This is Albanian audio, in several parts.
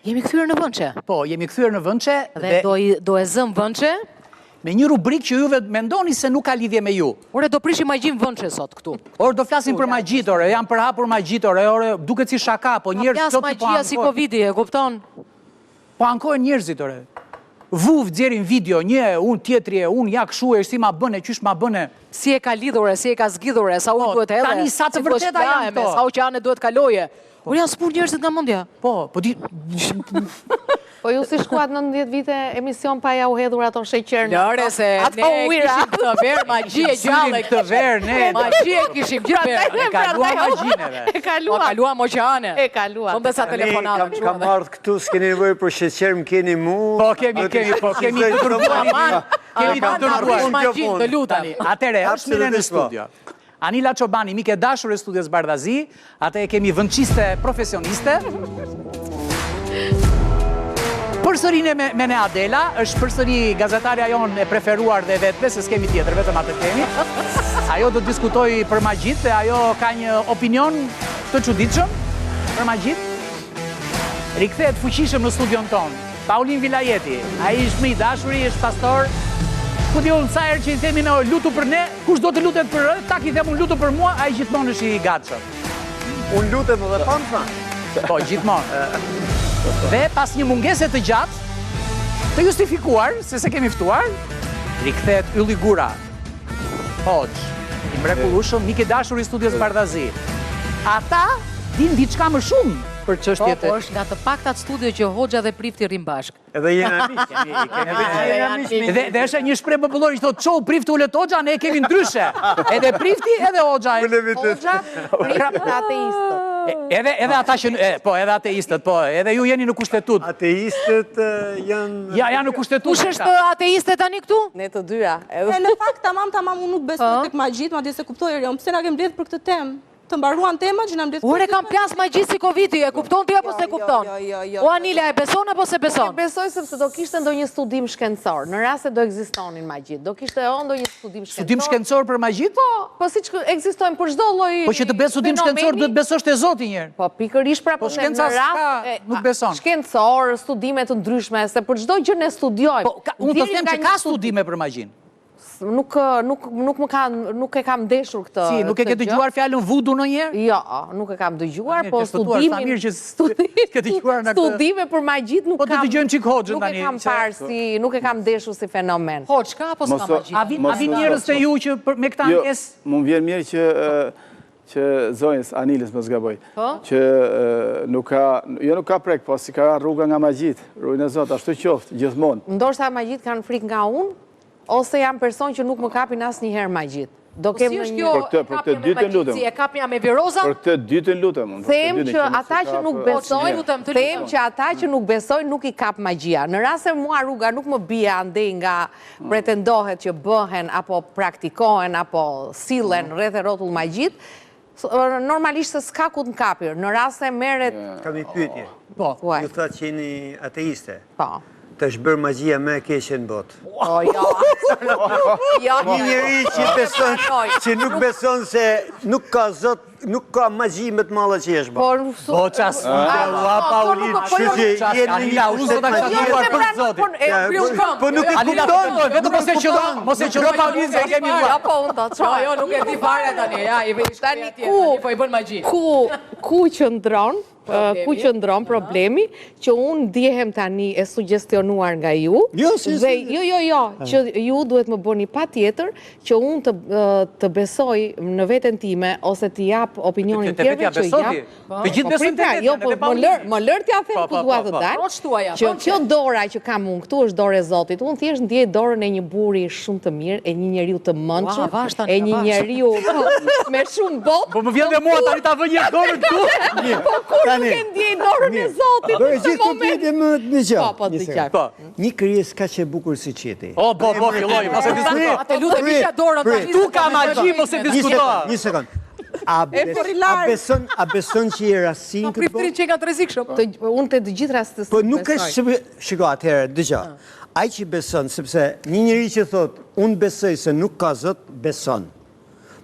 Jemi kthyer në Vënçe. Po, jemi kthyer në Vënçe Dhe do e zëm Vënçe. Me një rubrikë që juve mendoni se nuk ka lidhje me ju. Ore, do prishim magjin Vënçe sot këtu. Ore, do flasim për magjit, ore, janë përhapur magjit, ore, duket si shaka, po njerëz çdo magjia si Covidi, e kupton? Po ankohen njerëzit, ore. Vuv xherin video, një, unë tjetri, unë ja kshu e si ma bëne, qysh ma bëne. Si e ka lidhure, si e ka zgjidhure, sa u duhet edhe. Tani sa të vërteta janë këto. Sa oqeane duhet kaloje. Por janë spur njerëzit nga mendja. Po di... Po ju si shkuat 19 vite emision pa ja u hedhur ato sheqer. Lore se ne kishim këtë verë, magji e gjallë. Këtë verë, ne... Magji e kishim gjithë verë. E kaluam magjineve. E kaluam. Po kaluam oqeane. E kaluam. Po sa telefonata. Kam ardhë këtu, s'keni nevojë për sheqer, më keni mu. Po kemi të dërguar. Kemi të dërguar. Magjin, të lutani. Atere, është mire në studio. Anila Çobani, mike dashur e studios Bardhazi, atë e kemi vënçiste profesioniste. Përsërin me ne Adela, është përsëri gazetarja jonë e preferuar dhe vetëve, se s'kemi tjetër, vetëm atë kemi. Ajo do të diskutoj për magjit, dhe ajo ka një opinion të çuditshëm për magjit. Rikthehet fuqishëm në studion tonë. Paulin Vilajeti, ai është më i dashuri, është pastor. Ku di unë sa herë që i themi në lutu për ne, kush do të lutet për tak i them unë lutu për mua, ai gjithmonë është i gatshëm. Unë lutem edhe pa. Po, gjithmonë. Dhe pas një mungese të gjatë, të justifikuar, se kemi ftuar, rikthehet Ylli Gura. Hoxh, i mrekullueshëm, mik i dashur i studios Bardhazi. Ata din diçka më shumë për çështjet. Po, është nga të paktat studio që Hoxha dhe Prifti rrin bashkë. Edhe jena miq. Dhe është një shpreh popullore që thotë çau Prifti ulet Hoxha, ne kemi ndryshe. Edhe Prifti edhe Hoxha. Hoxha, Prifti ateistët. Edhe ata që po, edhe ateistët, po, edhe ju jeni në kushtetut. Ateistët janë... Ja, janë në kushtetut. Kush është ateiste tani këtu? Ne të dyja. Në fakt, tamam, unë nuk besoj tek magjit, madje se kuptoj Erion, pse na ke mbledhur për këtë temë? Të mbaruan tema që na mbledh. Ore kam plas magjit si Covidi, e kupton ti apo se kupton? O Anila, e beson apo se beson? Besoj sepse do kishte ndonjë studim shkencor, në rast se do ekzistonin magjit. Do kishte ndonjë studim shkencor. Studim shkencor për magjit? Po siç ekzistojnë për çdo lloj. Po që të bësh studim shkencor duhet besosh te Zoti një herë. Po pikërisht pra po shkenca nuk beson. Shkencor, studime të ndryshme, se për çdo gjë ne studiojmë. Po unë të them që ka studime për magjin. Nuk e kam ndeshur këtë. Si, nuk e ke dëgjuar fjalën voodoo ndonjëherë? Jo, nuk e kam dëgjuar, po studime për magjit nuk kam. Po të dëgjojmë çik Hoxhën tani. Nuk e kam parë si, nuk e kam ndeshur si fenomen. Hoxh, ka apo s'ka magji? A vin njerëz te ju që me këtë ankesë? Jo, më vjen mirë që zonjës Anilës më zgaboj. Që nuk ka prek, po si ka rruga nga magjit. Rrugën e Zot, ashtu qoftë, gjithmonë. Ndoshta magjit kanë frikë nga unë, ose jam person që nuk më kapin asnjëherë magjit. Do kem në një... Për këtë ditën lutem. Si e kapja me viroza? Për këtë ditën lutem. Them që ata që nuk besojnë, nuk i kap magjia. Në rast se mua rruga nuk më bie andej nga pretendohet që bëhen, apo praktikohen, apo sillen rreth e rrotull magjit, normalisht se s'ka ku të kapir. Në rast se merret... Kam një pyetje. Po. Ju thatë që jeni ateiste. Po. Të është bërë magjia me e keqe në botë. O, jo. Një njëri që nuk beson se nuk ka Zot, nuk ka magji më të madhe që është bërë. Po qas, ua Paulin, Anila, unë sot a qëtuar për Zotin. Po nuk e kupton, vetëm mos e qëro Paulin se kemi Ja, po unë të qoj. Jo, nuk e di fare tani, ja, i vesh Tani po i bën magji. Ku qëndron problemi që unë ndjehem tani e suggestionuar nga ju. Jo, që ju duhet më bëni patjetër që unë të besoj në veten time ose të jap opinionin tjerëve që jap. Të gjithë besojnë te jo, po më lër t'ja them ku dua të dal. Që kjo dora që kam unë këtu është dorë e Zotit. Unë thjesht ndjej dorën e një buri shumë të mirë, e një njeriu të mençur, e një njeriu me shumë botë. Po më vjen dhe mua tani ta vë një dorën këtu. Nuk e ndjej dorën e Zotit. Do e gjithë të pyetje më të dëgjoj. Po, dëgjoj. Një krijesë kaq e bukur si qeti. Po, filloj, mos e diskuto. Atë lutem isha dorën tani. Tu ka magji, mos e diskuto. Një sekond. A beson që je rasin këtë botë? Priftrin që nga të rrezikshëm. Unë të gjithë rastës. Po nuk është, shiko atëherë, dëgjoj. Ai që beson, sepse një njeri që thot, unë besoj se nuk ka Zot, beson.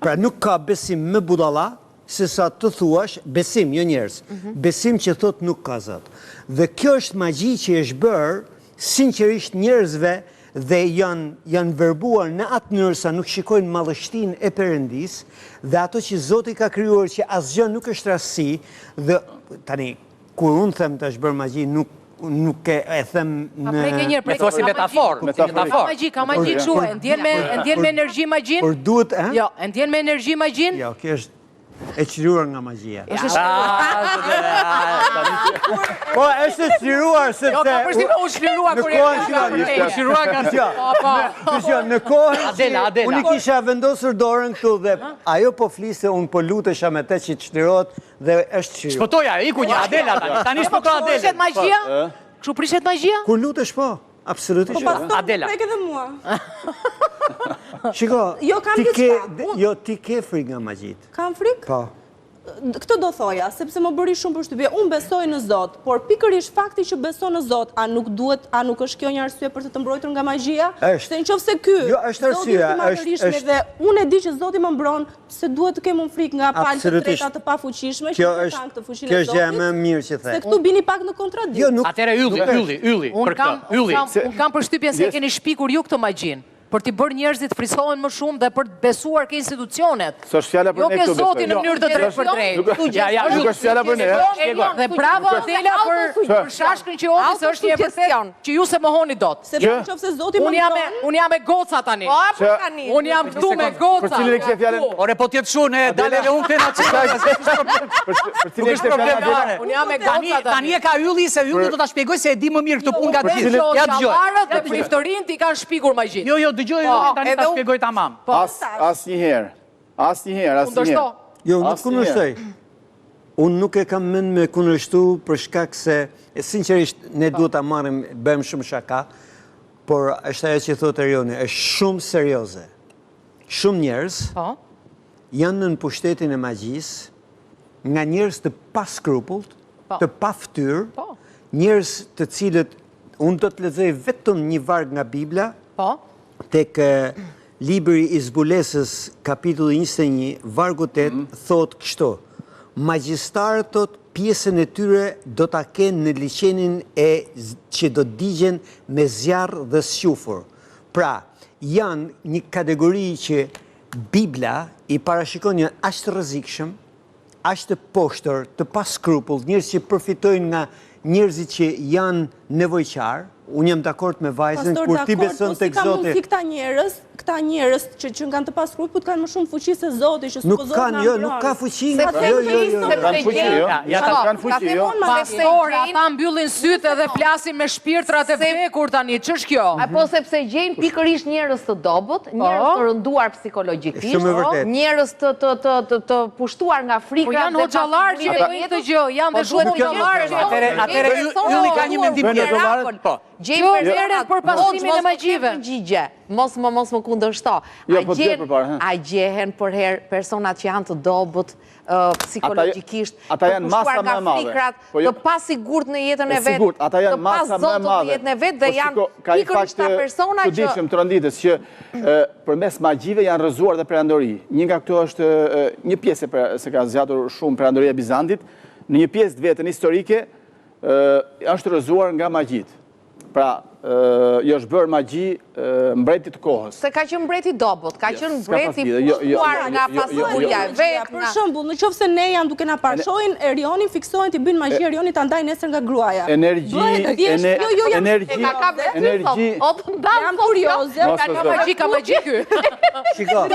Pra nuk ka besim më budalla se sa të thuash, besim, jo njerëz, besim që thot nuk ka Zot. Dhe kjo është magji që është bërë, sinqerisht njerëzve dhe janë verbuar në atë mënyrë sa nuk shikojnë madhështinë e Perëndis dhe ato që Zoti ka krijuar që asgjë nuk është rastësi dhe tani kur unë them të është bërë magji nuk e them në Me thosi metafor. Ka magji kështu, e ndjen me energji magjin? Por duhet, Jo, e ndjen me energji magjin? Jo, kjo është e qliruar nga magjia. Po, është e qliruar sepse... Jo, ka përshtypje u shliruar kur në kohën që unë kisha vendosur dorën këtu dhe ajo po fliste, unë po lutesha me te që të qlirohet dhe është qliruar. Shpëtoja, iku një Adela tani shpëto Adela. Prishet magjia? Kështu prishet magjia? Kur lutesh po, absolutisht. Adela. Prek edhe mua. Shiko, ti ke frikë nga magjit. Kam frikë? Po. Këtë do thoja, sepse më bëri shumë përshtypje. Unë besoj në Zot, por pikërisht fakti që beson në Zot, a nuk është kjo një arsye për të mbrojtur nga magjia? Është. Se nëse ky, jo, është arsye, dhe unë e di që Zoti më mbron, se duhet të kem unë frikë nga palë të treta të pafuqishme, që të kanë këtë fuqinë e Zotit. Kjo është gjë më mirë që the. Se këtu bini pak në kontradiktë. Atëre ylli, për këtë, ylli. Unë kam përshtypjen se keni shpikur ju këtë magjin. Për t'i bërë njerëzit frisohen më shumë dhe për të besuar ke institucionet. Së është fjalla për ne këtu besoj. Jo ke Zotin në mënyrë të drejtë për drejtë. Nuk është fjalla për ne. Dhe bravo Adela për shashkën që odi se është një vërtet që ju se mohoni dot. Sepse Zoti më mbron. Unë jam me goca tani. Unë jam këtu me goca. Për cilin e kështë fjallën? Ore po tjetë shu, ne dale dhe unë këna Për cilin e kështë fjallën? Unë jam me goca tani e ka ylli, se ylli do t'a shpjegoj se e di më mirë këtë punë nga të gjithë. Ja dëgjoj. Dhe priftorin ti kanë shpikur magjin. Jo, dëgjoj, tani ta shpjegoj tamam. Asnjëherë. Jo, nuk kundërshtoj. Unë nuk e kam mend me kundërshtu për shkak se, sinqerisht, ne duhet ta marrim, bëjmë shumë shaka, por është ajo që thotë Erioni, është shumë serioze. Shumë njerëz janë në pushtetin e magjisë, nga njerëz të pa skrupullt, të pa fytyrë, njerëz të cilët unë do të lexoj vetëm një varg nga Bibla, tek libri i Zbulesës, kapitulli 21, vargu 8, thot kështu: magjistarët thot pjesën e tyre do ta kenë në liçenin që do digjen me zjarr dhe squfur. Pra, janë një kategori që Bibla i parashikon një aq të rrezikshëm, aq të poshtër, të pa skrupull, njerëz që përfitojnë nga njerëzit që janë nevojqar. Unë jam dakord me vajzën, kur ti beson tek Zoti. Këta njerëz që kanë të pas skrupull kanë më shumë fuqi se Zoti që supozohet nga mbron. Nuk ka fuqi. Kanë fuqi, jo. Pastor, ata mbyllin sytë edhe flasin me shpirtrat e vdekur tani. Ç'është kjo? Apo sepse gjejnë pikërisht njerëz të dobët, njerëz të rënduar psikologjikisht, njerëz të pushtuar nga frika. Po janë hoxhallar që e bëjnë këtë gjë, janë dhe shumë hoxhallar. Atëre ylli ka një mendim tjetër. Po. Gjejmë personat për pastrimin e magjive. Mos më kundërshto. A gjehen për herë personat që janë të dobët psikologjikisht, ata janë masa më e madhe. Të pasigurt në jetën e vet, të pazotur në jetën e vet dhe janë pikërisht ata persona që çuditshëm tronditës që përmes magjive janë rrëzuar dhe perandori. Një nga këto është një pjesë se ka zgjatur shumë perandoria e Bizantit, në një pjesë të vetën historike është rrëzuar nga magjit. Pra, jo është bërë magji mbreti të kohës. Se ka qenë mbreti dobët, ka qenë mbreti pushtuar nga pasurja e vet. Për shembull, nëse ne janë duke na parshojnë Erionin, fiksojnë ti bëjnë magji Erionit ta ndajnë nesër nga gruaja. Energji. Jam kurioze, ka magji ky. Shiko.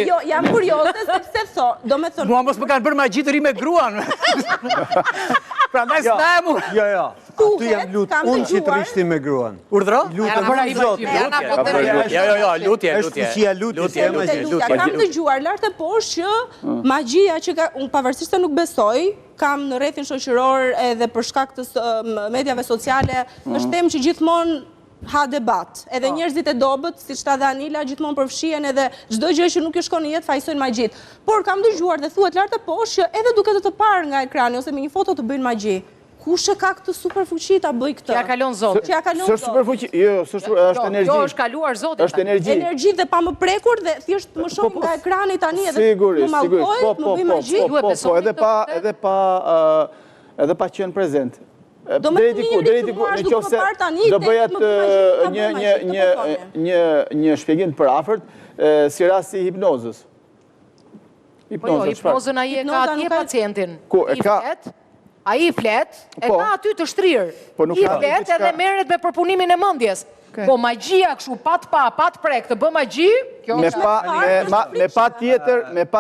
Jo, jam kurioze sepse do me thonë. Mua mos më kanë bërë magji të ri me gruan. Prandaj s'namu. Jo. Tu jam lutë, unë që të rishti me gruan. Urdhro? Lutëm në Zotë. Jo, lutje. Është fuqia lutje. Kam dëgjuar lart e poshtë që magjia që unë pavarësisht se nuk besoj, kam në rrethin shoqëror edhe për shkak të mediave sociale, është temë që gjithmonë ha debat. Edhe njerëzit e dobët, siç tha dhe Anila, gjithmonë përfshihen edhe çdo gjë që nuk i shkon në jetë fajsojnë magjit. Por kam dëgjuar dhe thuhet lart e poshtë që edhe duke të parë nga ekrani ose me një foto të bëjnë magji. kush e ka këtë superfuqi ta bëj këtë? Që ja kalon Zoti. Që ja kalon S'është Zoti. superfuqi, jo, është energji. Jo, është kaluar Zoti. Është energji. Energji dhe pa më prekur dhe thjesht më shoh nga ekrani tani edhe Sigurisht, më mallkojnë, më bëj magji. Ju e besoni edhe pa qenë prezent. Do me të njëri që marrë duke më parë tani, do bëjat një shpjegim për afërt, si rast i hipnozës. Po jo, hipnozën ai e ka atje pacientin. Ai i flet, e ka aty të shtrirë. I flet edhe merret me përpunimin e mendjes. Po magjia kështu pat prek të bë magji, kjo me pa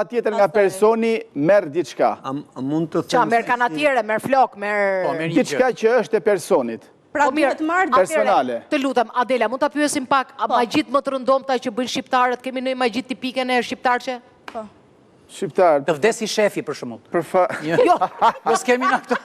tjetër nga personi merr diçka. A mund të them merr kanatiere, merr flok, merr diçka që është e personit. Pra duhet marrë personale. Të lutem, Adela, mund ta pyesim pak, a magjit më të rëndomta që bëjnë shqiptarët, kemi ndonjë magji tipike ne shqiptarçe? Shqiptar. Të vdesi shefi për shembull. Jo, mos kemi na këto.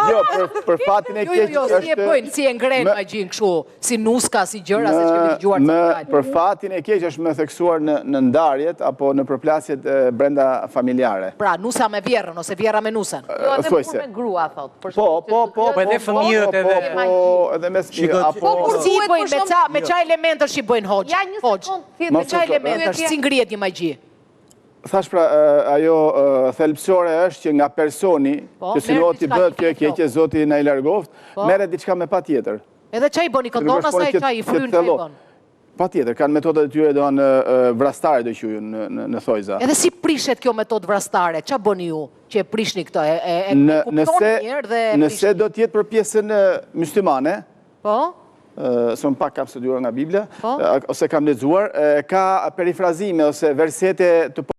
Jo, për fatin e keq jo, si e bëjnë, si e ngrenë magjin kështu, si nuska, si gjëra, se kemi dëgjuar të fjalë. Për fatin e keq është më theksuar në ndarjet apo në përplasjet brenda familjare. Pra, nusa me vjerrën ose vjerra me nusën. Jo, edhe kur me grua, thot. Po, edhe fëmijët edhe me fëmijë apo Si i bëjnë, me qa elementës që i bëjnë hoxh? Ja, një sekundë. Me qa elementës, si ngrihet një magji? Thash pra, ajo thelpsore është që nga personi, që synohet i bëhet kjo keqe, Zoti na i largoft, merret diçka me patjetër. Edhe qa i bëni këndon, asaj qa i frynë qa i bënë? Patjetër, kanë metodat e tyre doan vrastare do quhen në thojza. Edhe si prishet kjo metodë vrastare? Qa bëni ju që e prishni këto? E kuptoni njerë dhe prishni? Nëse do t'jetë për pjesën myslimane, po? së më pak kam studiuar nga Biblia, ose kam lexuar, ka perifrazime ose versete të